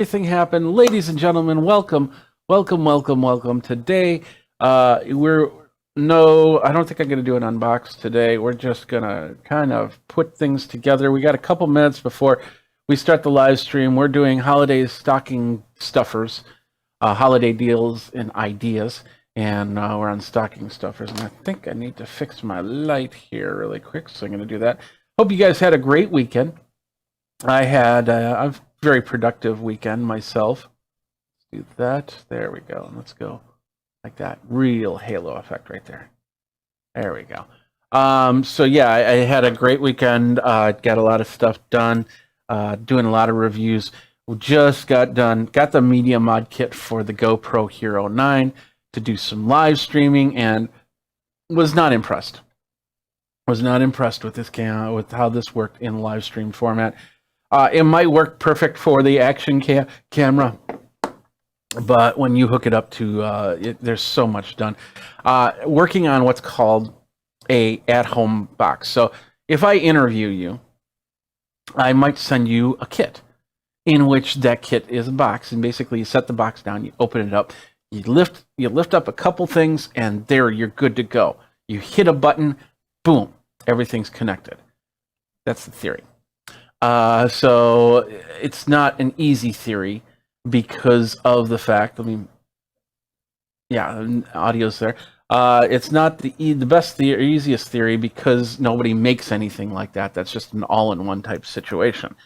Everything happened. Ladies and gentlemen, welcome, welcome, welcome, welcome. Today, I don't think I'm going to do an unbox today. We're just going to kind of put things together. We got a couple minutes before we start the live stream. We're doing holiday stocking stuffers, holiday deals and ideas, and we're on stocking stuffers. And I think I need to fix my light here really quick, so I'm going to do that. Hope you guys had a great weekend. I had a very productive weekend myself. Let's do that. There we go. Let's go like that. Real halo effect right there. There we go. So yeah, I had a great weekend. Got a lot of stuff done. Doing a lot of reviews. We just got the media mod kit for the GoPro Hero 9 to do some live streaming, and was not impressed. Was not impressed with this with how this worked in live stream format. It might work perfect for the action camera, but when you hook it up to, there's so much done. Working on what's called a at-home box. So if I interview you, I might send you a kit, in which that kit is a box, and basically you set the box down, you open it up, you lift up a couple things, and there you're good to go. You hit a button, boom, everything's connected. That's the theory. So it's not an easy theory because of the fact, audio's there. It's not the best theory, easiest theory, because nobody makes anything like that. That's just an all-in-one type situation.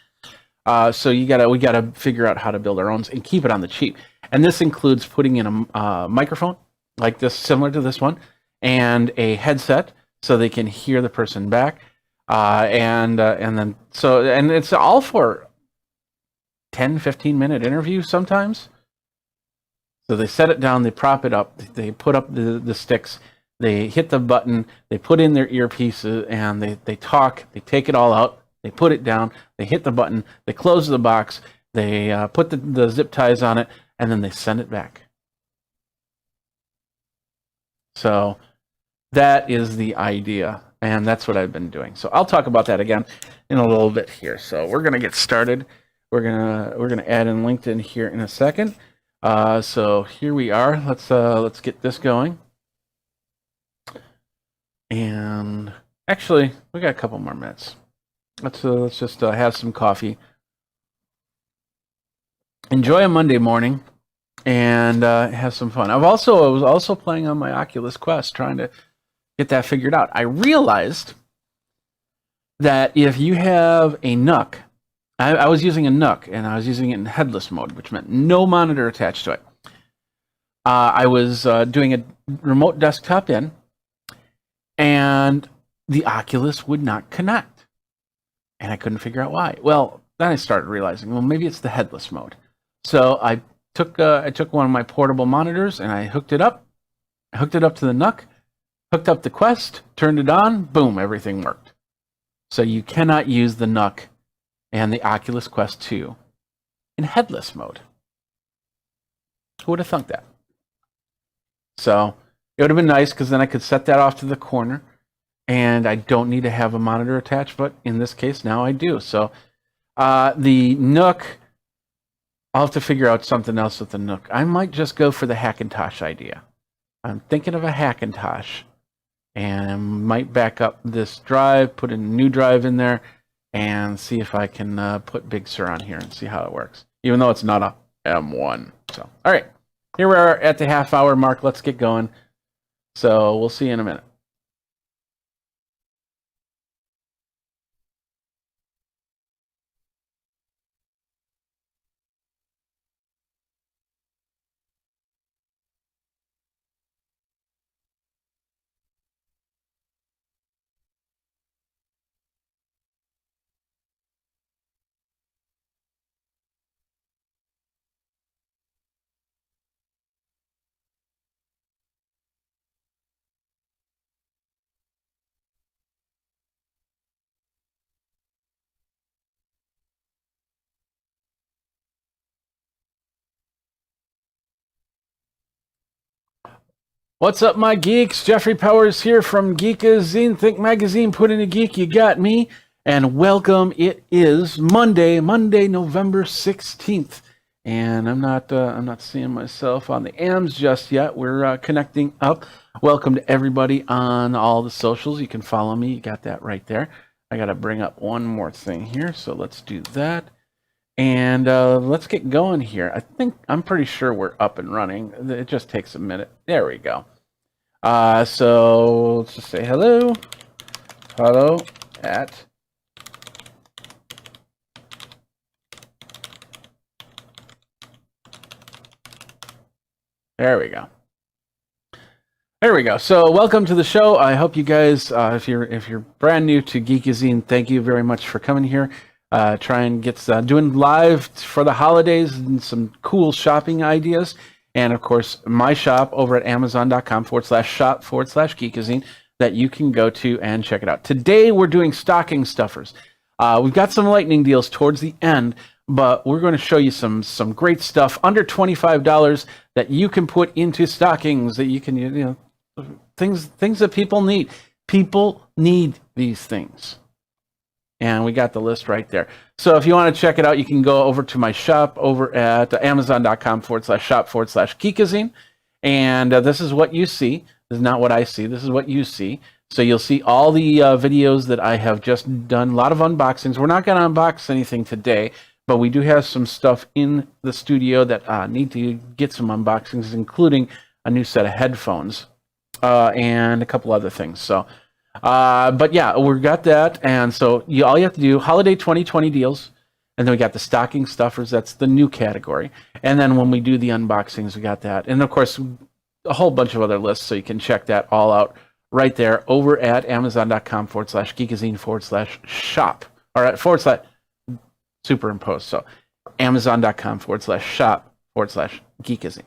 So we gotta figure out how to build our own and keep it on the cheap. And this includes putting in a microphone like this, similar to this one, and a headset so they can hear the person back. And it's all for 10-15 minute interview sometimes. So they set it down, they prop it up, they put up the sticks, they hit the button, they put in their earpieces, and they talk, they take it all out, they put it down, they hit the button, they close the box, they put the zip ties on it, and then they send it back. So that is the idea. And that's what I've been doing. So I'll talk about that again in a little bit here. So we're gonna get started. We're gonna add in LinkedIn here in a second. So here we are. Let's get this going. And actually, we got a couple more minutes. Let's just have some coffee. Enjoy a Monday morning, and have some fun. I was also playing on my Oculus Quest, trying to get that figured out. I realized that if you have a NUC, I was using a NUC, and I was using it in headless mode, which meant no monitor attached to it. I was doing a remote desktop in, and the Oculus would not connect, and I couldn't figure out why. Well, then I started realizing, well, maybe it's the headless mode. So I took one of my portable monitors, and I hooked it up. I hooked it up to the NUC. Hooked up the Quest, turned it on, boom, everything worked. So you cannot use the NUC and the Oculus Quest 2 in headless mode. Who would have thunk that? So it would have been nice, because then I could set that off to the corner, and I don't need to have a monitor attached, but in this case, now I do. So the NUC, I'll have to figure out something else with the NUC. I might just go for the Hackintosh idea. I'm thinking of a Hackintosh, and might back up this drive, put a new drive in there, and see if I can put Big Sur on here and see how it works, even though it's not a M1. So, all right, here we are at the half-hour mark. Let's get going. So we'll see you in a minute. What's up, my geeks? Jeffrey Powers here from Geekazine. Think Magazine, put in a geek, you got me. And welcome. It is Monday, November 16th. And I'm not seeing myself on the AMs just yet. We're connecting up. Welcome to everybody on all the socials. You can follow me. You got that right there. I got to bring up one more thing here, so let's do that. And let's get going here. I'm pretty sure we're up and running. It just takes a minute. There we go. So let's just say hello. Hello at There we go. There we go. So welcome to the show. I hope you guys, if you're brand new to Geekazine, thank you very much for coming here. Try and get doing live for the holidays and some cool shopping ideas. And of course, my shop over at amazon.com/shop/Geekazine that you can go to and check it out. Today we're doing stocking stuffers. We've got some lightning deals towards the end, but we're going to show you some great stuff under $25 that you can put into stockings that you can, things that people need. People need these things. And we got the list right there. So if you want to check it out, you can go over to my shop over at amazon.com/shop/Geekazine. And this is what you see. This is not what I see. This is what you see. So you'll see all the videos that I have just done. A lot of unboxings. We're not going to unbox anything today, but we do have some stuff in the studio that need to get some unboxings, including a new set of headphones and a couple other things. So, but yeah, we've got that. And so all you have to do, holiday 2020 deals. And then we got the stocking stuffers. That's the new category. And then when we do the unboxings, we got that. And of course, a whole bunch of other lists. So you can check that all out right there over at amazon.com/geekazine/shop or / superimpose. So amazon.com/shop/Geekazine.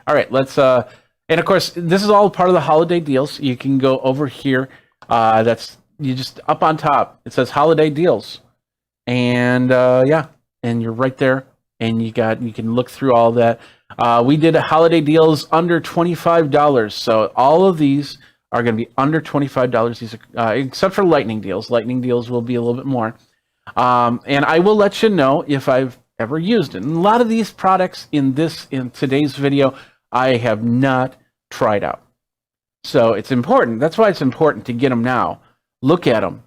All right, let's and of course this is all part of the holiday deals. You can go over here. You just up on top. It says holiday deals, and yeah, and you're right there, and you can look through all that. We did holiday deals under $25, so all of these are going to be under $25. These are except for lightning deals. Lightning deals will be a little bit more. And I will let you know if I've ever used it. And a lot of these products in today's video, I have not tried out. So it's important. That's why it's important to get them now. Look at them,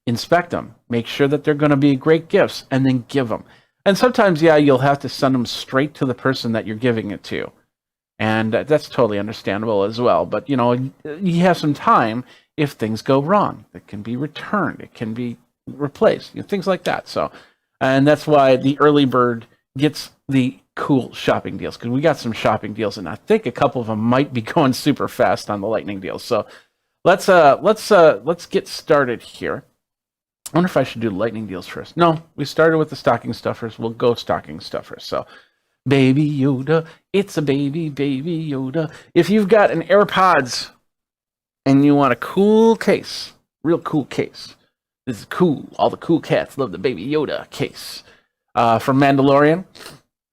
inspect them, make sure that they're going to be great gifts, and then give them. And sometimes, yeah, you'll have to send them straight to the person that you're giving it to. And that's totally understandable as well. But, you have some time if things go wrong. It can be returned. It can be replaced, things like that. So, and that's why the early bird gets the cool shopping deals, because we got some shopping deals, and I think a couple of them might be going super fast on the lightning deals. So let's get started here. I wonder if I should do lightning deals first. No, we started with the stocking stuffers. We'll go stocking stuffers. So Baby Yoda, it's a baby Yoda. If you've got an AirPods and you want a cool case, real cool case, this is cool. All the cool cats love the Baby Yoda case. From Mandalorian,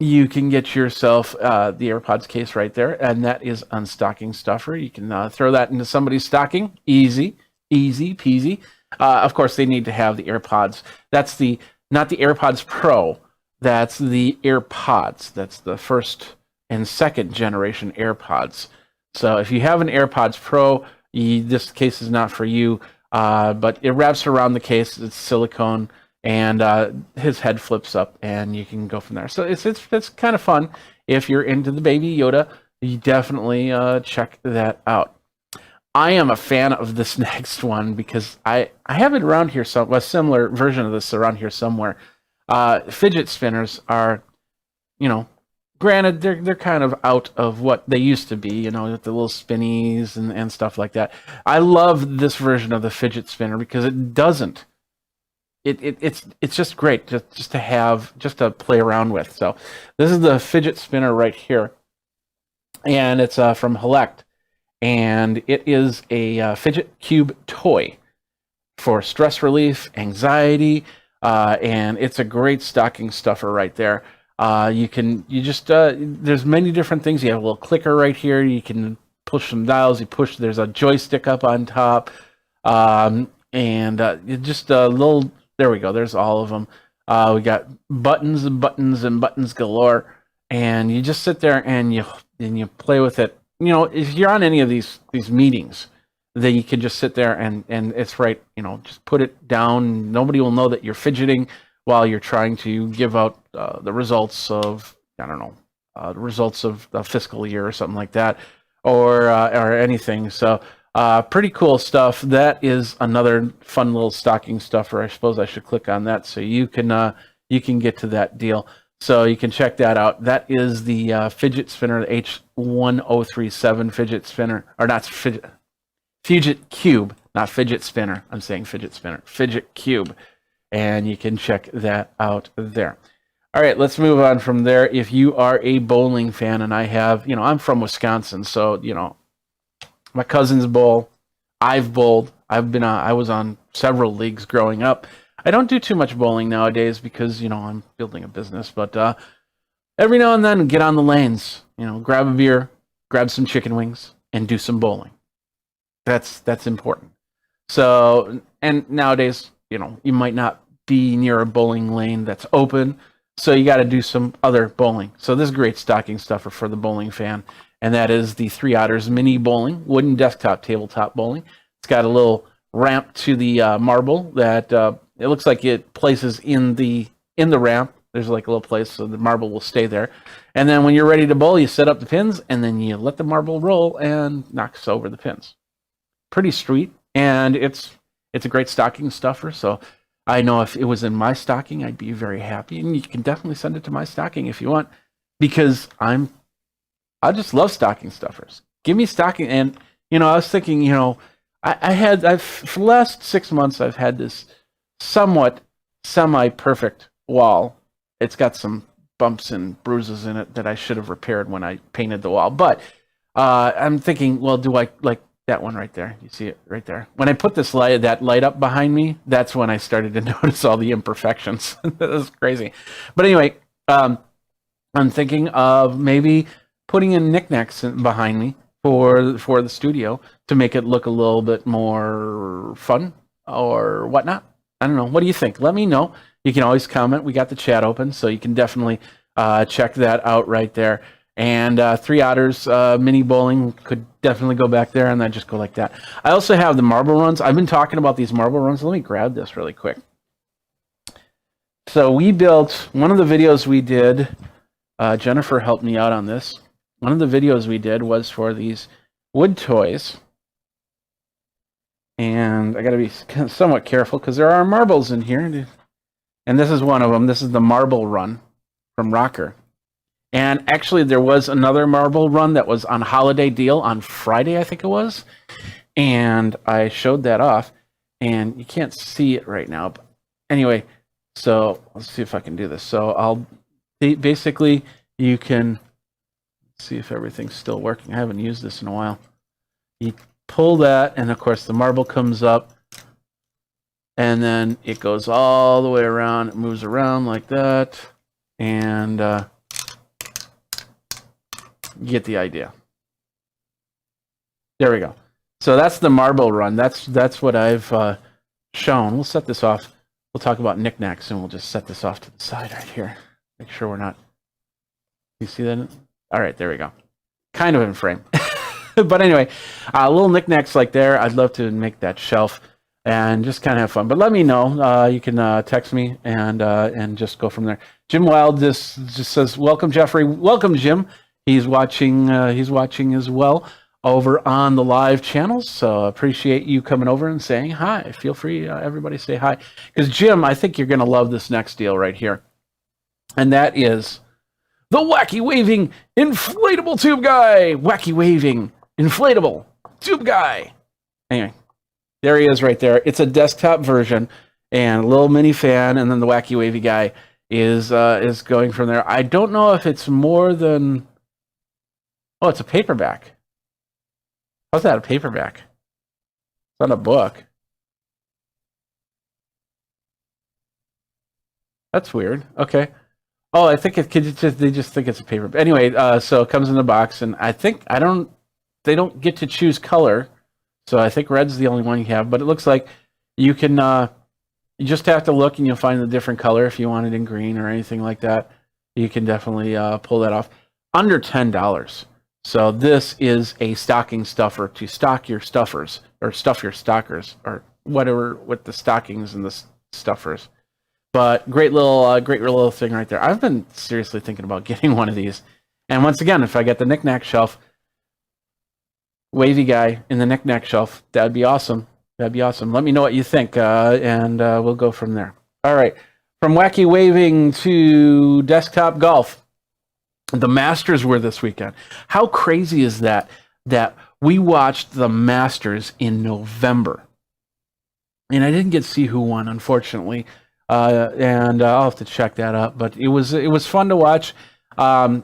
you can get yourself the AirPods case right there, and that is on stocking stuffer. You can throw that into somebody's stocking. Easy peasy. Of course, they need to have the AirPods. That's not the AirPods Pro. That's the AirPods. That's the first and second generation AirPods. So if you have an AirPods Pro, this case is not for you. But it wraps around the case. It's silicone, and his head flips up, and you can go from there. So it's kind of fun. If you're into the Baby Yoda, you definitely check that out. I am a fan of this next one because I have it around here. A similar version of this around here somewhere. Fidget spinners are, granted, they're kind of out of what they used to be, with the little spinnies and stuff like that. I love this version of the fidget spinner because it doesn't. It's just great just to have, just to play around with. So this is the fidget spinner right here, and it's from Helect, and it is a fidget cube toy for stress relief, anxiety, and it's a great stocking stuffer right there. There's many different things. You have a little clicker right here. You can push some dials. There's a joystick up on top. Just a little, there we go. There's all of them. We got buttons and buttons and buttons galore. and you just sit there and you play with it. You know, if you're on any of these meetings, then you can just sit there and it's right. You know, just put it down. Nobody will know that you're fidgeting while you're trying to give out the results of, I don't know, the results of the fiscal year or something like that, or anything. So pretty cool stuff. That is another fun little stocking stuffer. I suppose I should click on that so you can get to that deal. So you can check that out. That is the Fidget Spinner, the H1037 Fidget Spinner, or not Fidget Cube, not Fidget Spinner. I'm saying Fidget Spinner, Fidget Cube. And you can check that out there. All right, let's move on from there. If you are a bowling fan, and I have, you know, I'm from Wisconsin, so, you know, my cousins bowl. I've bowled. I was on several leagues growing up. I don't do too much bowling nowadays because, you know, I'm building a business, but every now and then get on the lanes, you know, grab a beer, grab some chicken wings, and do some bowling. That's important. So, and nowadays, you know, you might not be near a bowling lane that's open, so you got to do some other bowling. So this is great stocking stuffer for the bowling fan, and that is the 3 Otters Mini Bowling, wooden desktop tabletop bowling. It's got a little ramp to the marble that it looks like it places in the ramp. There's like a little place so the marble will stay there. And then when you're ready to bowl, you set up the pins, and then you let the marble roll and knocks over the pins. Pretty sweet, and it's a great stocking stuffer. So I know if it was in my stocking, I'd be very happy. And you can definitely send it to my stocking if you want, because I just love stocking stuffers. Give me stocking. And, you know, I was thinking, you know, for the last 6 months, I've had this somewhat semi-perfect wall. It's got some bumps and bruises in it that I should have repaired when I painted the wall. But I'm thinking, well, do I like that one right there? You see it right there. When I put that light up behind me, that's when I started to notice all the imperfections. That was crazy. But anyway, I'm thinking of maybe putting in knickknacks behind me for the studio to make it look a little bit more fun or whatnot. I don't know. What do you think? Let me know. You can always comment. We got the chat open, so you can definitely check that out right there. And 3 Otters Mini Bowling could definitely go back there, and then just go like that. I also have the marble runs. I've been talking about these marble runs. Let me grab this really quick. So we built one of the videos we did. Jennifer helped me out on this. One of the videos we did was for these wood toys. And I got to be somewhat careful because there are marbles in here. And this is one of them. This is the marble run from Rocker. And actually, there was another marble run that was on holiday deal on Friday, I think it was. And I showed that off. And you can't see it right now. But anyway, so let's see if I can do this. So basically, you can see if everything's still working. I haven't used this in a while. You pull that, and of course, the marble comes up. And then it goes all the way around. It moves around like that. And you get the idea. There we go. So that's the marble run. That's what I've shown. We'll set this off. We'll talk about knickknacks, and we'll just set this off to the side right here. Make sure we're not. You see that? All right, there we go. Kind of in frame. But anyway, little knickknacks like there. I'd love to make that shelf and just kind of have fun. But let me know. You can text me and just go from there. Jim Wild just says, "Welcome, Jeffrey. Welcome, Jim." He's watching as well over on the live channels. So appreciate you coming over and saying hi. Feel free, everybody, say hi. Because Jim, I think you're going to love this next deal right here, and that is the wacky waving inflatable tube guy. Wacky waving inflatable tube guy. Anyway, there he is right there. It's a desktop version and a little mini fan, and then the wacky wavy guy is going from there. I don't know if it's more than. Oh, it's a paperback. How's that a paperback? It's not a book. That's weird. Okay. Oh, I think they just think it's a paper. Anyway, so it comes in the box, and I think they don't get to choose color, so I think red's the only one you have. But it looks like you can you just have to look, and you'll find the different color if you want it in green or anything like that. you can definitely pull that off. Under $10. So this is a stocking stuffer to stock your stuffers, or stuff your stockers, or whatever with the stockings and the stuffers. But great little thing right there. I've been seriously thinking about getting one of these. And once again, if I get the knickknack shelf, wavy guy in the knickknack shelf, that'd be awesome. That'd be awesome. Let me know what you think, and we'll go from there. All right. From wacky waving to desktop golf, the Masters were this weekend. How crazy is that we watched the Masters in November? And I didn't get to see who won, unfortunately. And I'll have to check that up. But it was fun to watch. And,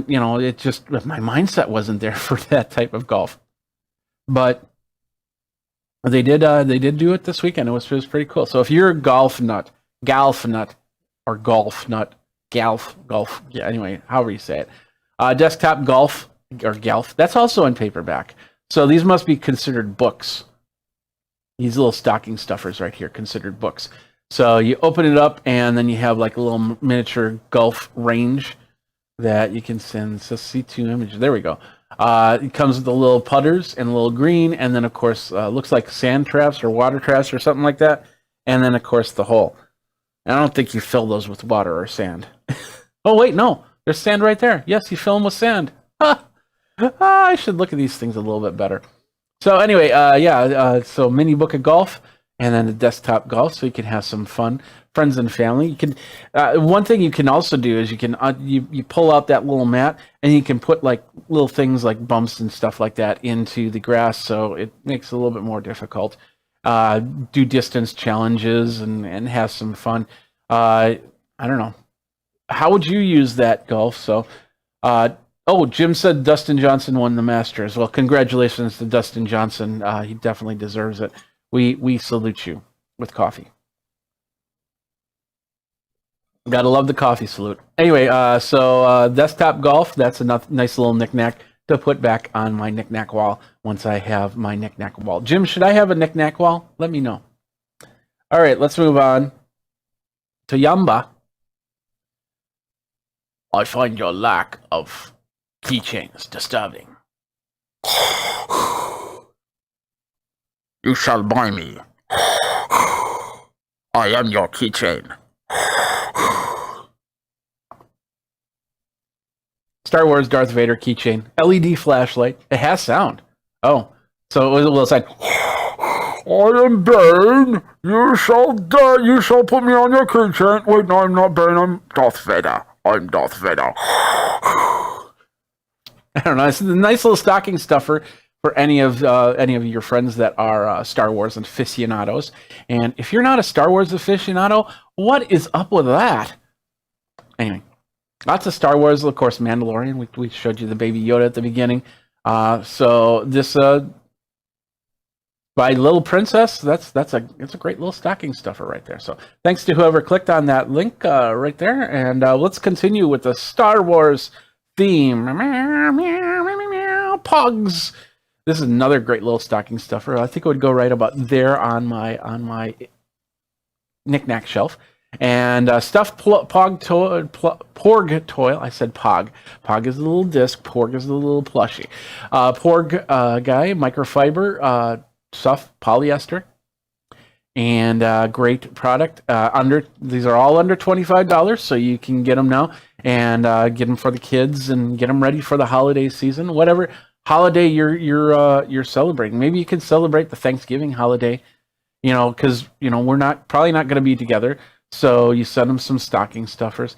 you know, it just, my mindset wasn't there for that type of golf. But they did do it this weekend. It was pretty cool. So if you're a golf nut, yeah, anyway, however you say it. Desktop golf, or golf, that's also in paperback. So these must be considered books. These little stocking stuffers right here, considered books. So you open it up, and then you have like a little miniature golf range that you can send. So see two images. There we go. It comes with the little putters and a little green, and then of course looks like sand traps or water traps or something like that. And then of course the hole. I don't think you fill those with water or sand. Oh wait, no, there's sand right there. Yes, you fill them with sand. I should look at these things a little bit better. So anyway, so mini book of golf, and then the desktop golf, so you can have some fun, friends and family. You can. One thing you can also do is you can you pull out that little mat, and you can put like little things like bumps and stuff like that into the grass, so it makes it a little bit more difficult. Do distance challenges and have some fun. I don't know. How would you use that golf? So, Jim said Dustin Johnson won the Masters. Well, congratulations to Dustin Johnson. He definitely deserves it. We salute you with coffee. Gotta love the coffee salute. Anyway, so desktop golf, that's a nice little knickknack to put back on my knickknack wall once I have my knickknack wall. Jim, should I have a knickknack wall? Let me know. All right, let's move on to Yamba. I find your lack of keychains disturbing. You shall buy me. I am your keychain. Star Wars Darth Vader keychain. LED flashlight. It has sound. Oh, so it will say, I am Bane. You shall die. You shall put me on your keychain. Wait, no, I'm not Bane. I'm Darth Vader. I'm Darth Vader. I don't know. It's a nice little stocking stuffer for any of your friends that are Star Wars aficionados. And if you're not a Star Wars aficionado, what is up with that? Anyway. Lots of Star Wars, of course, Mandalorian. We showed you the baby Yoda at the beginning. So this by Little Princess, it's a great little stocking stuffer right there. So thanks to whoever clicked on that link right there. And let's continue with the Star Wars theme. Pugs. This is another great little stocking stuffer. I think it would go right about there on my knick-knack shelf. And stuffed Porg toy. I said Pog. Pog is a little disc. Porg is a little plushie. Porg guy, microfiber, stuff, polyester, and great product. These are all under $25, so you can get them now and get them for the kids and get them ready for the holiday season. Whatever holiday you're celebrating. Maybe you can celebrate the Thanksgiving holiday. You know, because we're probably not going to be together. So you send them some stocking stuffers.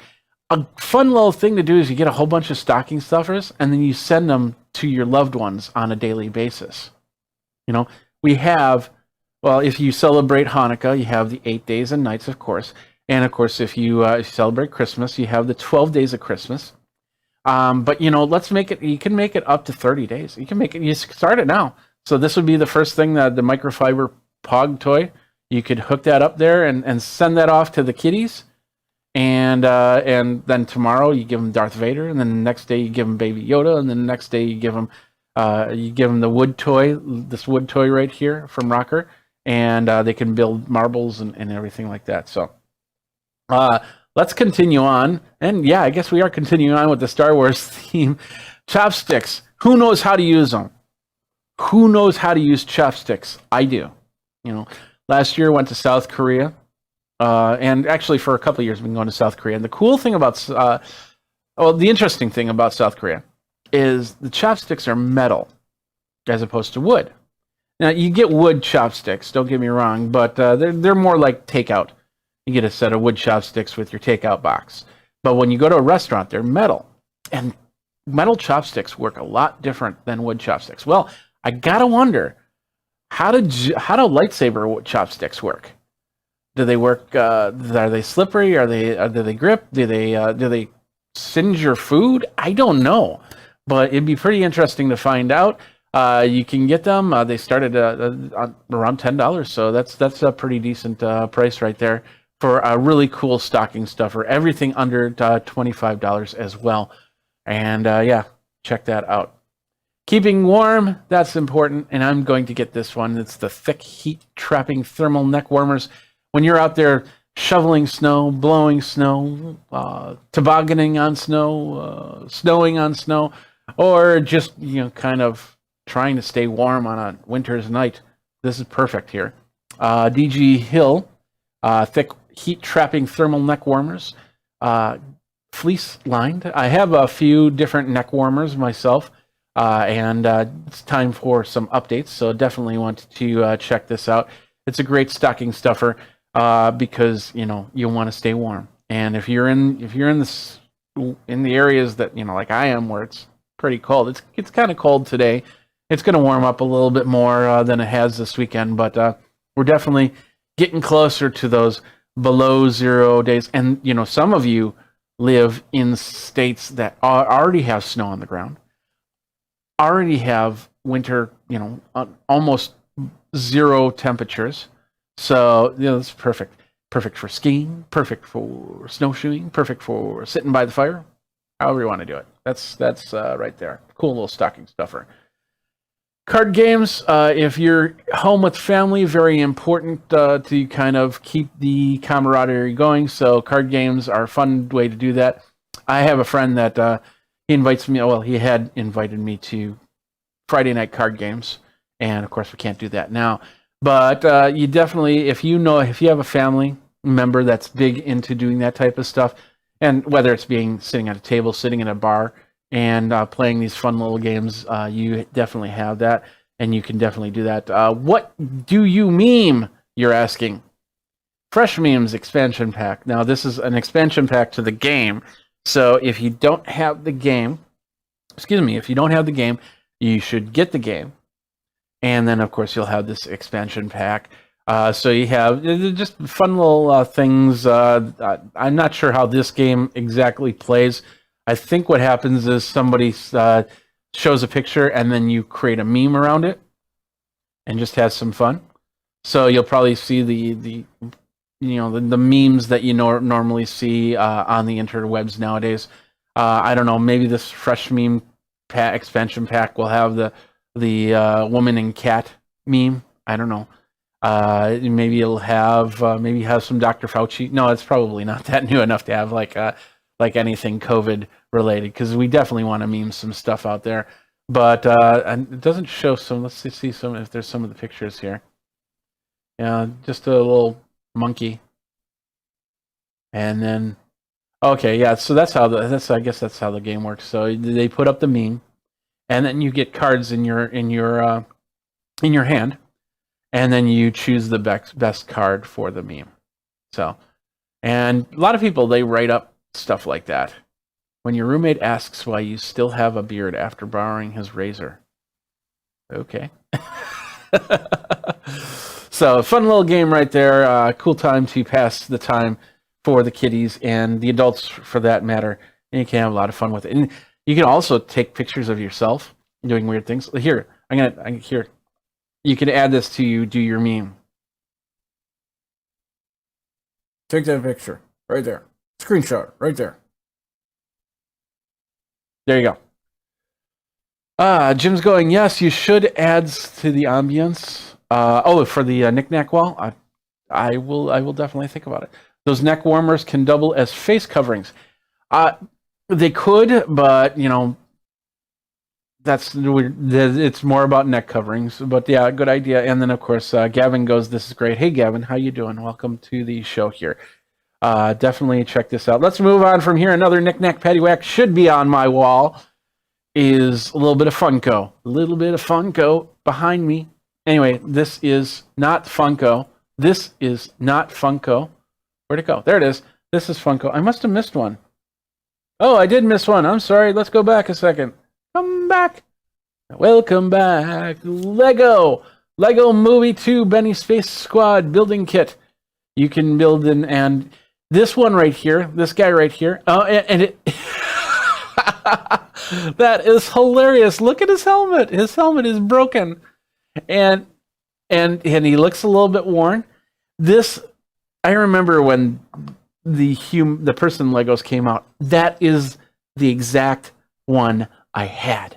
A fun little thing to do is you get a whole bunch of stocking stuffers and then you send them to your loved ones on a daily basis. We have, well, if you celebrate Hanukkah, you have the 8 days and nights, of course. And of course, if you celebrate Christmas, you have the 12 days of Christmas. But let's make it, you can make it up to 30 days. You can start it now. So this would be the first thing, that the microfiber Pog toy. You could hook that up there and send that off to the kiddies, and then tomorrow you give them Darth Vader, and then the next day you give them Baby Yoda, and then the next day you give them the wood toy, this wood toy right here from Rocker, and they can build marbles and everything like that. So let's continue on. And yeah, I guess we are continuing on with the Star Wars theme. Chopsticks. Who knows how to use them? Who knows how to use chopsticks? I do. Last year I went to South Korea. And actually for a couple of years I've been going to South Korea. And the cool thing about, the interesting thing about South Korea is the chopsticks are metal as opposed to wood. Now, you get wood chopsticks, don't get me wrong, but they're more like takeout. You get a set of wood chopsticks with your takeout box. But when you go to a restaurant, they're metal. And metal chopsticks work a lot different than wood chopsticks. Well, I gotta wonder, how do lightsaber chopsticks work? Do they work? Are they slippery? Do they grip? Do they singe your food? I don't know, but it'd be pretty interesting to find out. You can get them. They started around $10, so that's a pretty decent price right there for a really cool stocking stuffer. Everything under $25 as well, and yeah, check that out. Keeping warm, that's important, and I'm going to get this one. It's the thick heat trapping thermal neck warmers. When you're out there shoveling snow, blowing snow, tobogganing on snow, snowing on snow, or just kind of trying to stay warm on a winter's night, this is perfect here. DG Hill, thick heat trapping thermal neck warmers, fleece lined. I have a few different neck warmers myself, and it's time for some updates. So definitely want to check this out. It's a great stocking stuffer because you want to stay warm. And if you're in the areas that like I am, where it's pretty cold, it's kind of cold today. It's going to warm up a little bit more than it has this weekend, but we're definitely getting closer to those below 0 days. And some of you live in states that already have snow on the ground, already have winter, almost 0 temperatures. So it's perfect for skiing, perfect for snowshoeing, perfect for sitting by the fire, however you want to do it. That's right there. Cool little stocking stuffer. Card games, if you're home with family, very important to kind of keep the camaraderie going. So card games are a fun way to do that. I have a friend that he invites me. Well, he had invited me to Friday night card games, and of course we can't do that now. But you definitely, if you have a family member that's big into doing that type of stuff, and whether it's sitting at a table, sitting in a bar, and playing these fun little games, you definitely have that, and you can definitely do that. What do you meme, you're asking? Fresh Memes expansion pack. Now, this is an expansion pack to the game, so if you don't have the game, you should get the game, and then, of course, you'll have this expansion pack. So you have just fun little things. I'm not sure how this game exactly plays. I think what happens is somebody shows a picture and then you create a meme around it and just has some fun. So you'll probably see the memes that you normally see on the interwebs nowadays. I don't know, maybe this Fresh Meme expansion pack will have the woman and cat meme. I don't know. Maybe it'll have some Dr. Fauci. No, it's probably not that new enough to have like anything COVID related, because we definitely want to meme some stuff out there. But and it doesn't show some. Let's see some if there's some of the pictures here. Yeah, just a little monkey. And then okay, yeah, so I guess that's how the game works. So they put up the meme, and then you get cards in your hand, and then you choose the best card for the meme. So, and a lot of people, they write up stuff like that. When your roommate asks why you still have a beard after borrowing his razor. Okay. So, fun little game right there. Cool time to pass the time for the kiddies and the adults, for that matter. And you can have a lot of fun with it. And you can also take pictures of yourself doing weird things. Here, here. You can add this to do your meme. Take that picture right there. Screenshot right there. There you go. Jim's going, yes, you should adds to the ambience. For the knick-knack wall, I will definitely think about it. Those neck warmers can double as face coverings. They could, but it's more about neck coverings. But yeah, good idea. And then of course, Gavin goes, "This is great. Hey, Gavin, how you doing? Welcome to the show here. Definitely check this out. Let's move on from here. Another knick-knack paddywhack should be on my wall. Is a little bit of Funko. A little bit of Funko behind me. Anyway, this is not Funko. This is not Funko. Where'd it go? There it is. This is Funko. I must have missed one. Oh, I did miss one. I'm sorry. Let's go back a second. Come back. Welcome back. Lego Movie 2 Benny Space Squad building kit. You can build and this one right here, this guy right here. Oh, and it that is hilarious. Look at his helmet. His helmet is broken. And he looks a little bit worn. This, I remember when the person Legos came out. That is the exact one I had.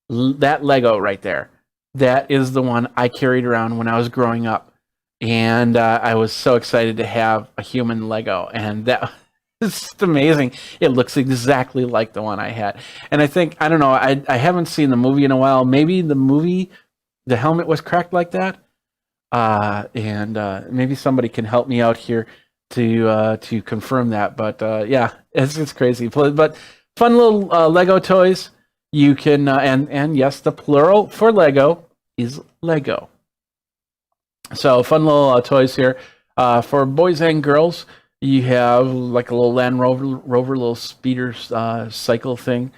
That Lego right there. That is the one I carried around when I was growing up. And I was so excited to have a human Lego. And that is just amazing. It looks exactly like the one I had. And I think, I don't know, I haven't seen the movie in a while. Maybe the helmet was cracked like that. And maybe somebody can help me out here to confirm that. But yeah, it's crazy. But fun little Lego toys. You can, and yes, the plural for Lego is Lego. So fun little toys here. For boys and girls, you have like a little Land Rover little speeder cycle thing.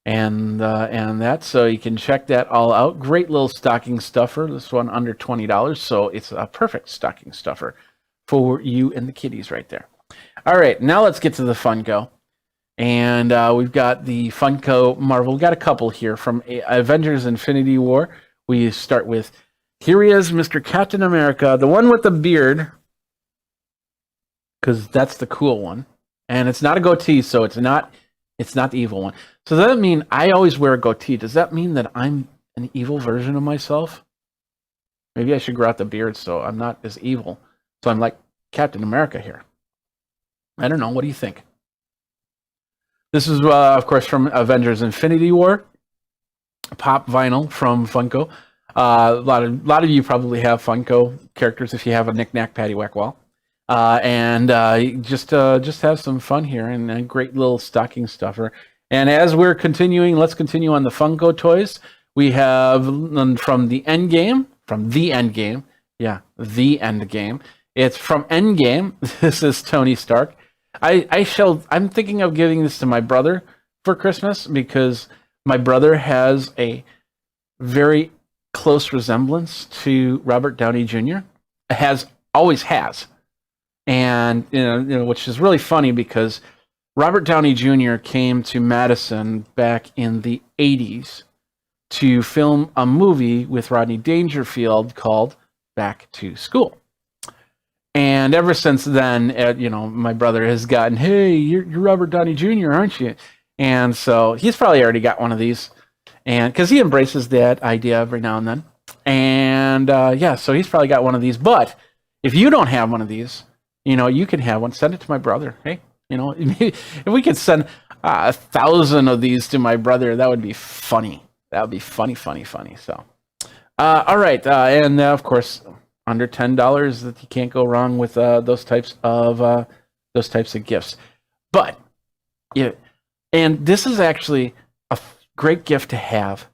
And that, so you can check that all out. Great little stocking stuffer. This one under $20, so it's a perfect stocking stuffer for you and the kiddies right there. All right, now let's get to the Funko. And we've got the Funko Marvel. We've got a couple here from Avengers Infinity War. We start with, here he is, Mr. Captain America, the one with the beard, because that's the cool one. And it's not a goatee, so it's not the evil one. So does that mean I always wear a goatee? Does that mean that I'm an evil version of myself? Maybe I should grow out the beard so I'm not as evil. So I'm like Captain America here. I don't know. What do you think? This is, of course, from Avengers Infinity War. Pop vinyl from Funko. A lot of you probably have Funko characters if you have a knick-knack paddywhack wall. And just have some fun here, and a great little stocking stuffer. And as we're continuing, let's continue on the Funko toys. We have from the Endgame. It's from Endgame. This is Tony Stark. I'm thinking of giving this to my brother for Christmas because my brother has a very close resemblance to Robert Downey Jr. Always has. And which is really funny because Robert Downey Jr. came to Madison back in the 80s to film a movie with Rodney Dangerfield called Back to School. And ever since then, my brother has gotten, hey, you're Robert Downey Jr., aren't you? And so he's probably already got one of these, and because he embraces that idea every now and then. And so he's probably got one of these. But if you don't have one of these, you can have one. Send it to my brother. Hey, if we could send 1,000 of these to my brother, that would be funny. That would be funny. So, all right, and of course, under $10, that you can't go wrong with those types of gifts. But yeah, and this is actually a great gift to have.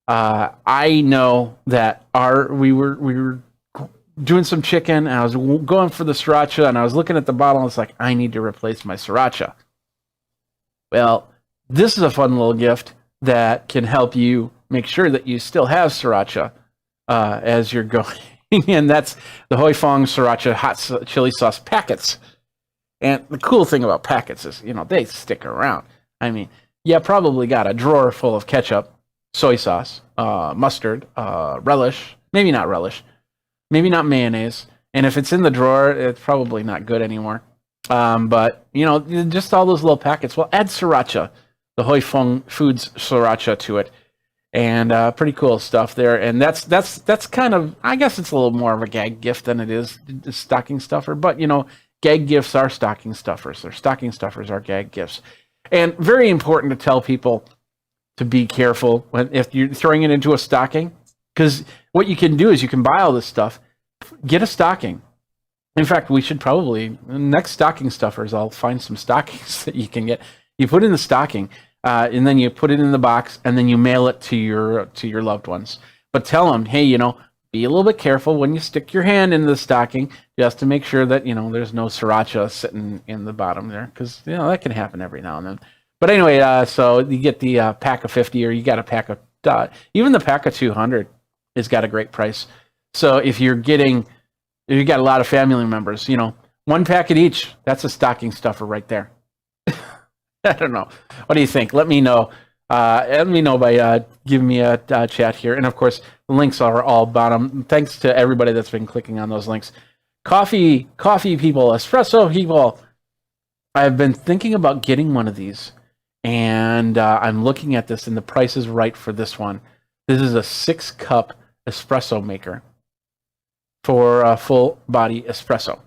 I know that we were doing some chicken, and I was going for the sriracha, and I was looking at the bottle, and it's like, I need to replace my sriracha. Well, this is a fun little gift that can help you make sure that you still have sriracha as you're going. And that's the Hoi Fong Sriracha Hot Chili Sauce packets. And the cool thing about packets is, they stick around. I mean, you probably got a drawer full of ketchup, soy sauce, mustard, relish, maybe not mayonnaise. And if it's in the drawer, it's probably not good anymore. But, just all those little packets. Well, add sriracha, the Hoi Fong Foods Sriracha to it. And pretty cool stuff there. And that's kind of, I guess it's a little more of a gag gift than it is the stocking stuffer. But, gag gifts are stocking stuffers, or stocking stuffers are gag gifts. And very important to tell people to be careful if you're throwing it into a stocking, because what you can do is you can buy all this stuff, get a stocking. In fact, we should probably, next stocking stuffers, I'll find some stockings that you can get. You put in the stocking, and then you put it in the box, and then you mail it to your loved ones. But tell them, hey, be a little bit careful when you stick your hand in the stocking, just to make sure that, there's no sriracha sitting in the bottom there, because, that can happen every now and then. But anyway, so you get the pack of 50, or you got a pack of, even the pack of 200 has got a great price. So if you got a lot of family members, one packet each, that's a stocking stuffer right there. I don't know. What do you think? Let me know. Let me know by giving me a chat here. And of course, the links are all bottom. Thanks to everybody that's been clicking on those links. Coffee people, espresso people. I've been thinking about getting one of these, and I'm looking at this, and the price is right for this one. This is a 6-cup espresso maker for a full body espresso.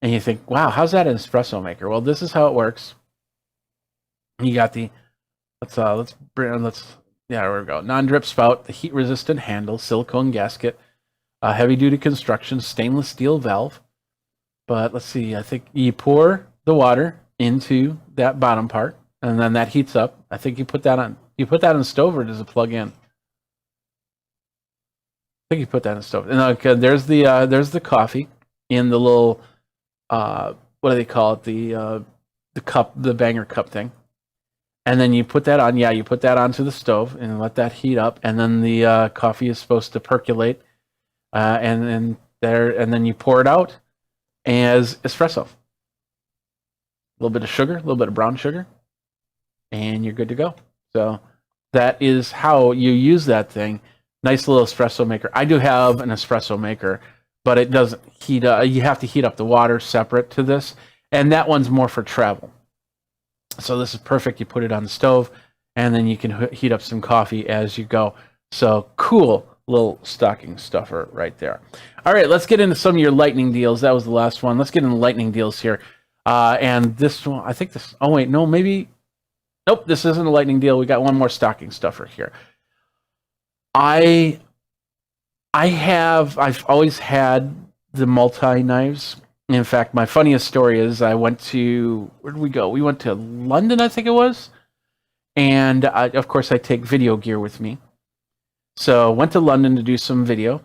And you think, wow, how's that an espresso maker? Well, this is how it works. You got the, there we go. Non-drip spout, the heat-resistant handle, silicone gasket, heavy-duty construction, stainless steel valve. But let's see, I think you pour the water into that bottom part, and then that heats up. I think you put that on the stove, or does it plug in? I think you put that in the stove. And okay, there's the coffee in the little, what do they call it? The cup, the banger cup thing. And then you put that on. Yeah, you put that onto the stove and let that heat up. And then the coffee is supposed to percolate, and then you pour it out as espresso. A little bit of sugar, a little bit of brown sugar, and you're good to go. So that is how you use that thing. Nice little espresso maker. I do have an espresso maker, but it doesn't heat up. You have to heat up the water separate to this, and that one's more for travel. So this is perfect. You put it on the stove, and then you can heat up some coffee as you go. So cool little stocking stuffer right there. All right, let's get into some of your lightning deals. That was the last one. Let's get into lightning deals here. And this one, I think this, oh wait, no, maybe, nope, this isn't a lightning deal. We got one more stocking stuffer here. I've always had the multi-knives. In fact, my funniest story is I went to, where did we go? We went to London, I think it was. And of course, I take video gear with me. So went to London to do some video.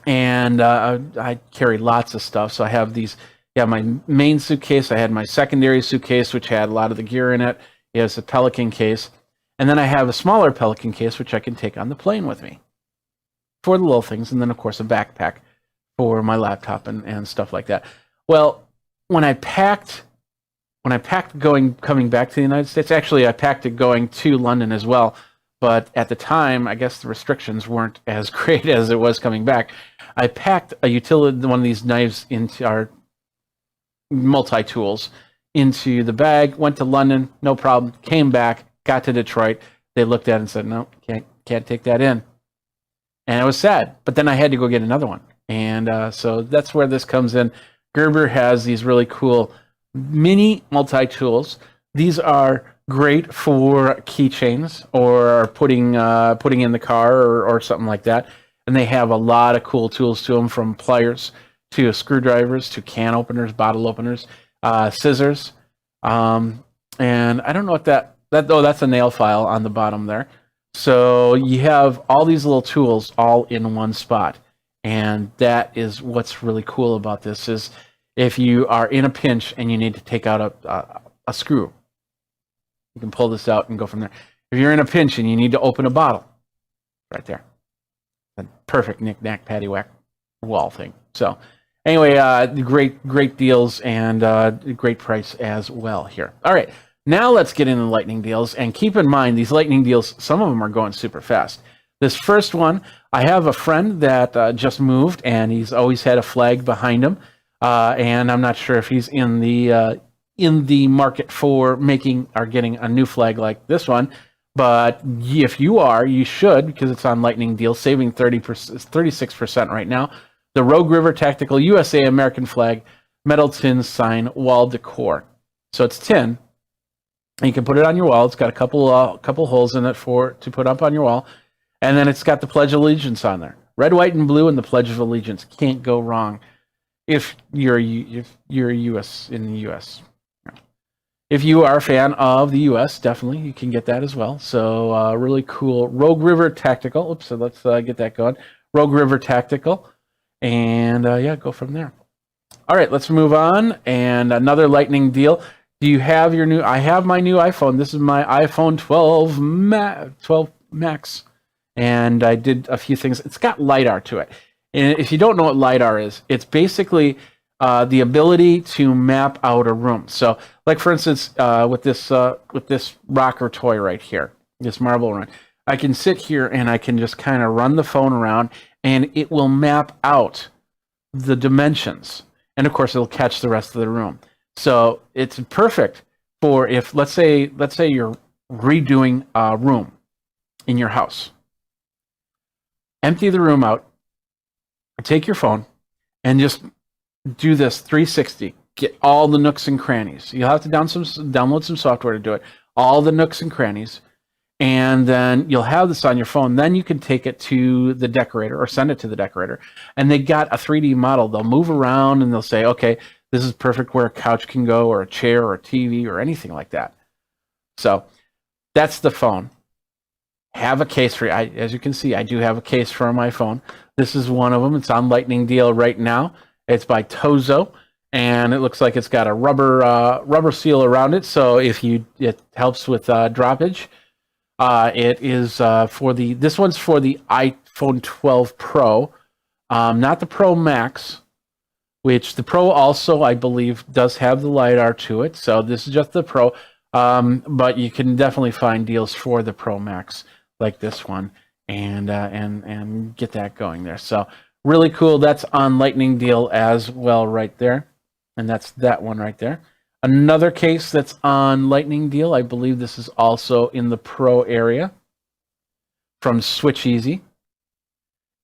And I carry lots of stuff. So I have these, my main suitcase. I had my secondary suitcase, which had a lot of the gear in it. It has a Pelican case. And then I have a smaller Pelican case, which I can take on the plane with me for the little things. And then, of course, a backpack for my laptop and stuff like that. Well, when I packed coming back to the United States, actually I packed it going to London as well, but at the time, I guess the restrictions weren't as great as it was coming back. I packed a utility, one of these knives, into our multi-tools into the bag, went to London, no problem, came back, got to Detroit, they looked at it and said, no, can't take that in. And it was sad, but then I had to go get another one. And so that's where this comes in. Gerber has these really cool mini multi-tools. These are great for keychains or putting in the car or something like that. And they have a lot of cool tools to them, from pliers to screwdrivers to can openers, bottle openers, scissors. And I don't know what that's a nail file on the bottom there. So you have all these little tools all in one spot. And that is what's really cool about this, is if you are in a pinch and you need to take out a screw, you can pull this out and go from there. If you're in a pinch and you need to open a bottle, right there. A perfect knick-knack, paddywhack wall thing. So anyway, great deals and great price as well here. All right, now let's get into lightning deals. And keep in mind, these lightning deals, some of them are going super fast. This first one, I have a friend that just moved, and he's always had a flag behind him. And I'm not sure if he's in the market for making or getting a new flag like this one. But if you are, you should, because it's on lightning deal, saving 36% right now. the Rogue River Tactical USA American flag metal tin sign wall decor. So it's tin. And you can put it on your wall. It's got a couple holes in it to put up on your wall. And then it's got the Pledge of Allegiance on there. Red, white, and blue, and the Pledge of Allegiance. Can't go wrong if you're U.S. in the U.S. If you are a fan of the U.S., definitely you can get that as well. So really cool Rogue River Tactical. Oops, so let's get that going. Rogue River Tactical, and yeah, go from there. All right, let's move on. And another lightning deal. Do you have your new? I have my new iPhone. This is my iPhone 12 Max, and I did a few things. It's got LiDAR to it. And if you don't know what LiDAR is, it's basically the ability to map out a room. So, like for instance, with this rocker toy right here, this marble run, I can sit here and I can just kind of run the phone around, and it will map out the dimensions, and of course, it'll catch the rest of the room. So it's perfect for if let's say you're redoing a room in your house. Empty the room out. Take your phone and just do this 360. Get all the nooks and crannies. You'll have to download some software to do it. All the nooks and crannies. And then you'll have this on your phone. Then you can take it to the decorator or send it to the decorator. And they got a 3D model. They'll move around and they'll say, okay, this is perfect where a couch can go, or a chair, or a TV, or anything like that. So that's the phone. Have a case for it. As you can see, I do have a case for my phone. This is one of them. It's on lightning deal right now. It's by Tozo, and it looks like it's got a rubber seal around it. So it helps with droppage. It is this one's for the iPhone 12 Pro, not the Pro Max, which the Pro also, I believe, does have the LiDAR to it. So this is just the Pro, but you can definitely find deals for the Pro Max like this one, and get that going there. So really cool. That's on lightning deal as well right there, and that's that one right there. Another case that's on lightning deal, I believe this is also in the Pro area, from Switch Easy,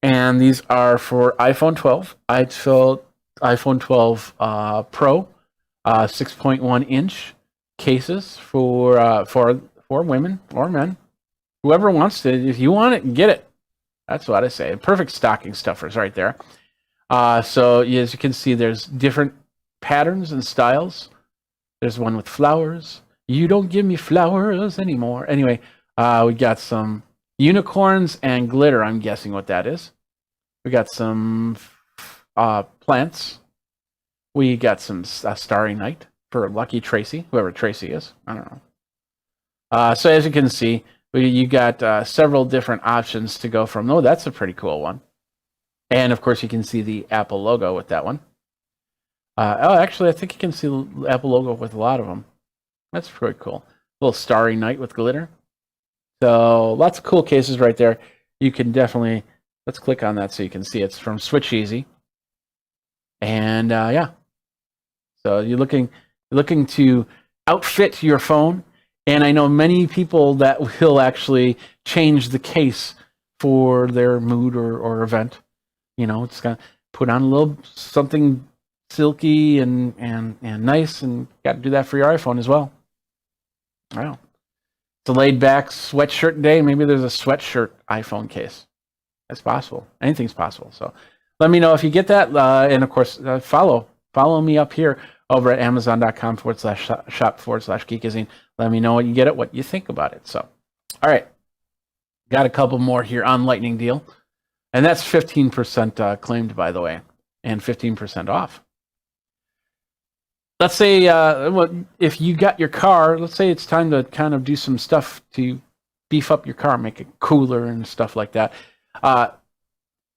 and these are for iPhone 12. iPhone 12 Pro, 6.1 inch cases for women or men, whoever wants to. If you want it, get it. That's what I say. Perfect stocking stuffers right there. So as you can see, there's different patterns and styles. There's one with flowers. You don't give me flowers anymore. Anyway, we got some unicorns and glitter. I'm guessing what that is. We got some plants. We got some Starry Night for Lucky Tracy, whoever Tracy is. I don't know. So as you can see, you got several different options to go from. Oh, that's a pretty cool one. And of course, you can see the Apple logo with that one. Actually, I think you can see the Apple logo with a lot of them. That's pretty cool. A little Starry Night with glitter. So lots of cool cases right there. You can definitely, let's click on that so you can see it's from Switch Easy. And yeah, so you're looking to outfit your phone. And I know many people that will actually change the case for their mood or event. You know, it's got to put on a little something silky and nice, and got to do that for your iPhone as well. Wow. It's a laid back sweatshirt day. Maybe there's a sweatshirt iPhone case. That's possible. Anything's possible. So let me know if you get that. And of course, follow me up here over at amazon.com/shop/geekazine. Let me know when you get it, what you think about it. So, all right. Got a couple more here on Lightning Deal. And that's 15% claimed, by the way, and 15% off. Let's say if you got your car, let's say it's time to kind of do some stuff to beef up your car, make it cooler and stuff like that.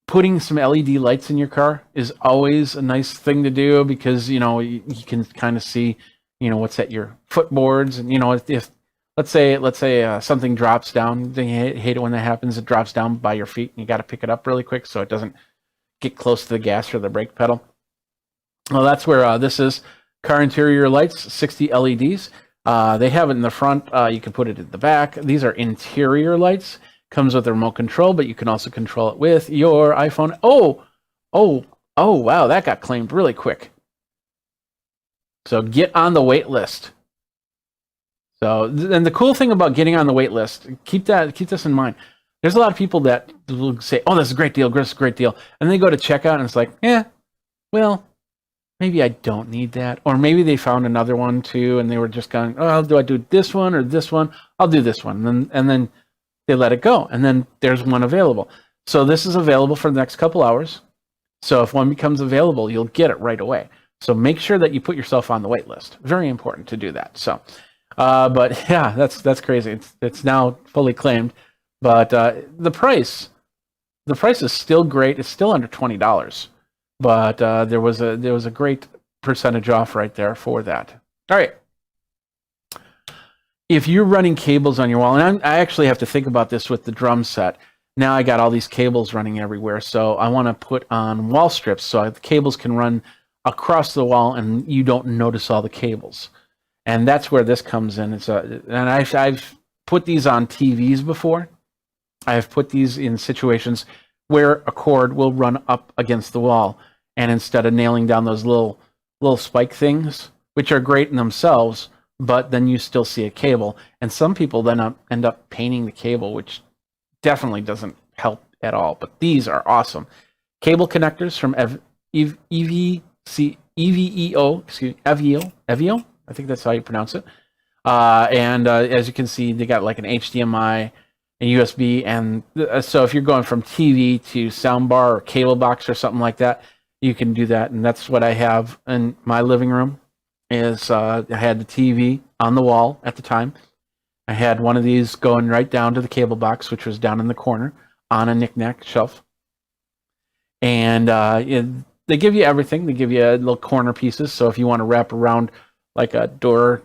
Putting some LED lights in your car is always a nice thing to do, because you can kind of see what's at your footboards, and if let's say something drops down. They hate it when that happens. It drops down by your feet, and you got to pick it up really quick so it doesn't get close to the gas or the brake pedal. Well, that's where this is. Car interior lights, 60 LEDs. They have it in the front. You can put it at the back. These are interior lights. Comes with a remote control, but you can also control it with your iPhone. Oh, Oh, wow, that got claimed really quick. So get on the wait list. So, and the cool thing about getting on the wait list, keep this in mind. There's a lot of people that will say, "Oh, this is a great deal, this is a great deal," and they go to checkout, and it's like, well, maybe I don't need that, or maybe they found another one too, and they were just going, "Oh, do I do this one or this one? I'll do this one," and then they let it go, and then there's one available. So this is available for the next couple hours. So if one becomes available, you'll get it right away. So make sure that you put yourself on the wait list. Very important to do that. So, but yeah, that's crazy. It's now fully claimed, but the price is still great. It's still under $20, but there was a great percentage off right there for that. All right. If you're running cables on your wall, and I actually have to think about this with the drum set. Now I got all these cables running everywhere, so I want to put on wall strips so the cables can run across the wall and you don't notice all the cables. And that's where this comes in. And I've put these on TVs before. I've put these in situations where a cord will run up against the wall, and instead of nailing down those little spike things, which are great in themselves, but then you still see a cable. And some people then end up painting the cable, which definitely doesn't help at all. But these are awesome. Cable connectors from Evio. I think that's how you pronounce it. And as you can see, they got like an HDMI and USB. And so if you're going from TV to soundbar or cable box or something like that, you can do that. And that's what I have in my living room. Is I had the TV on the wall at the time. I had one of these going right down to the cable box, which was down in the corner on a knick-knack shelf. And they give you everything. They give you little corner pieces. So if you want to wrap around like a door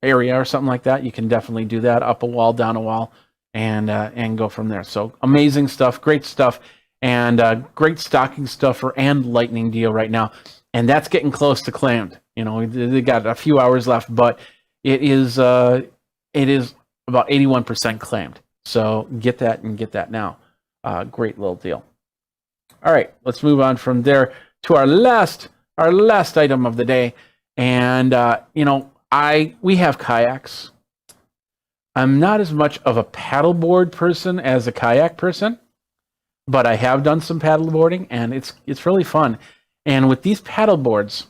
area or something like that, you can definitely do that, up a wall, down a wall, and go from there. So amazing stuff, great stuff, and great stocking stuffer and lightning deal right now. And that's getting close to claimed. You know, they got a few hours left, but it is about 81% claimed. So get that and get that now. Great little deal. All right, let's move on from there to our last item of the day. And we have kayaks. I'm not as much of a paddleboard person as a kayak person, but I have done some paddleboarding, and it's really fun. And with these paddleboards,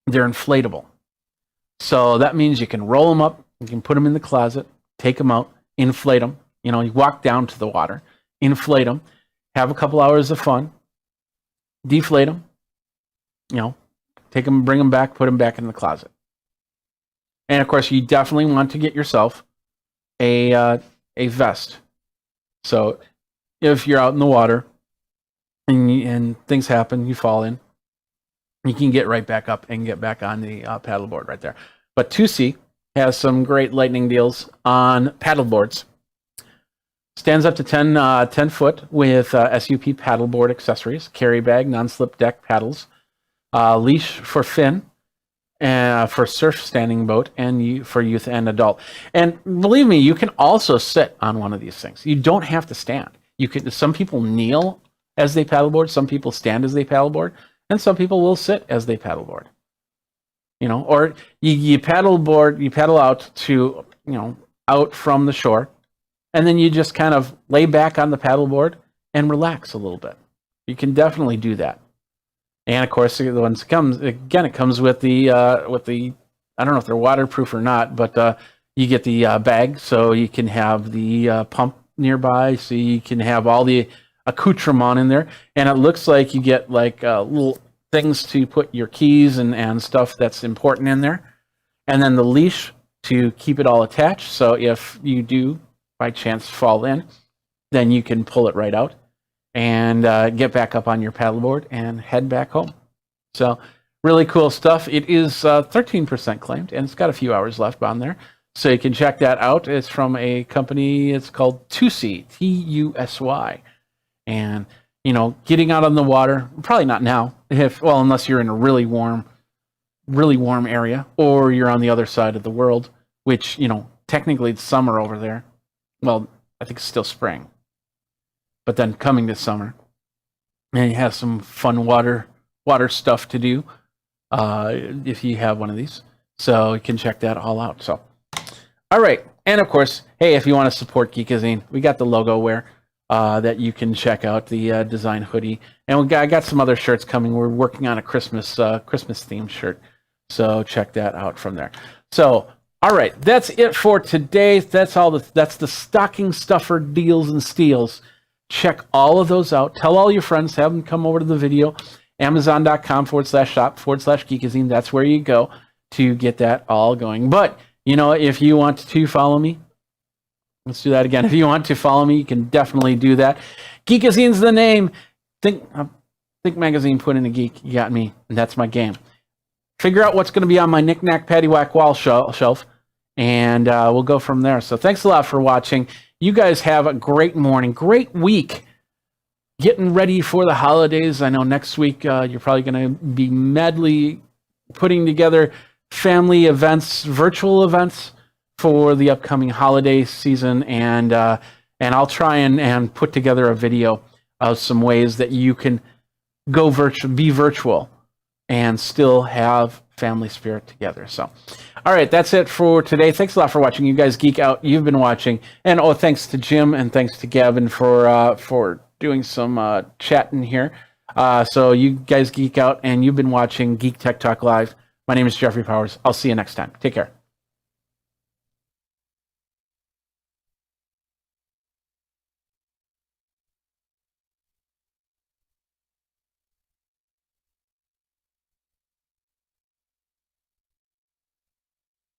they're inflatable. So that means you can roll them up, you can put them in the closet, take them out, inflate them. You know, you walk down to the water, inflate them, have a couple hours of fun, deflate them, take them, bring them back, put them back in the closet. And of course, you definitely want to get yourself a vest. So if you're out in the water and things happen, you fall in, you can get right back up and get back on the paddleboard right there. But 2C has some great lightning deals on paddleboards. Stands up to 10 foot with SUP paddleboard accessories, carry bag, non-slip deck paddles, leash for fin, for surf standing boat, and for youth and adult. And believe me, you can also sit on one of these things. You don't have to stand. Some people kneel as they paddleboard, some people stand as they paddleboard, and some people will sit as they paddleboard. Or you paddle out to, out from the shore, and then you just kind of lay back on the paddleboard and relax a little bit. You can definitely do that. And of course, the ones it comes with the I don't know if they're waterproof or not, but you get the bag, so you can have the pump nearby, so you can have all the accoutrement in there, and it looks like you get like little things to put your keys and stuff that's important in there, and then the leash to keep it all attached, so if you do by chance fall in, then you can pull it right out and get back up on your paddleboard and head back home. So really cool stuff. It is 13% claimed, and it's got a few hours left on there, so you can check that out. It's from a company, it's called Tusy, T-U-S-Y. And, getting out on the water, probably not now, unless you're in a really warm area, or you're on the other side of the world, which, technically it's summer over there. Well, I think it's still spring. But then coming this summer, and it has some fun water stuff to do if you have one of these. So you can check that all out. So, all right, and of course, hey, if you want to support Geekazine, we got the logo wear that you can check out, the design hoodie, and I got some other shirts coming. We're working on a Christmas themed shirt, so check that out from there. So, all right, that's it for today. That's the stocking stuffer deals and steals. Check all of those out. Tell all your friends. Have them come over to the video. Amazon.com/shop/Geekazine. That's where you go to get that all going. But, if you want to follow me, let's do that again. If you want to follow me, you can definitely do that. Geekazine's the name. Think Magazine, put in a geek. You got me. And that's my game. Figure out what's going to be on my knick-knack paddywhack wall shelf, and we'll go from there. So thanks a lot for watching. You guys have a great morning, great week, getting ready for the holidays. I know next week you're probably going to be madly putting together family events, virtual events for the upcoming holiday season, and I'll try and put together a video of some ways that you can go be virtual and still have family spirit together. So, all right, that's it for today. Thanks a lot for watching. You guys geek out. You've been watching, and thanks to Jim and thanks to Gavin for doing some chatting here. So you guys geek out, and you've been watching Geek Tech Talk Live. My name is Jeffrey Powers. I'll see you next time. Take care.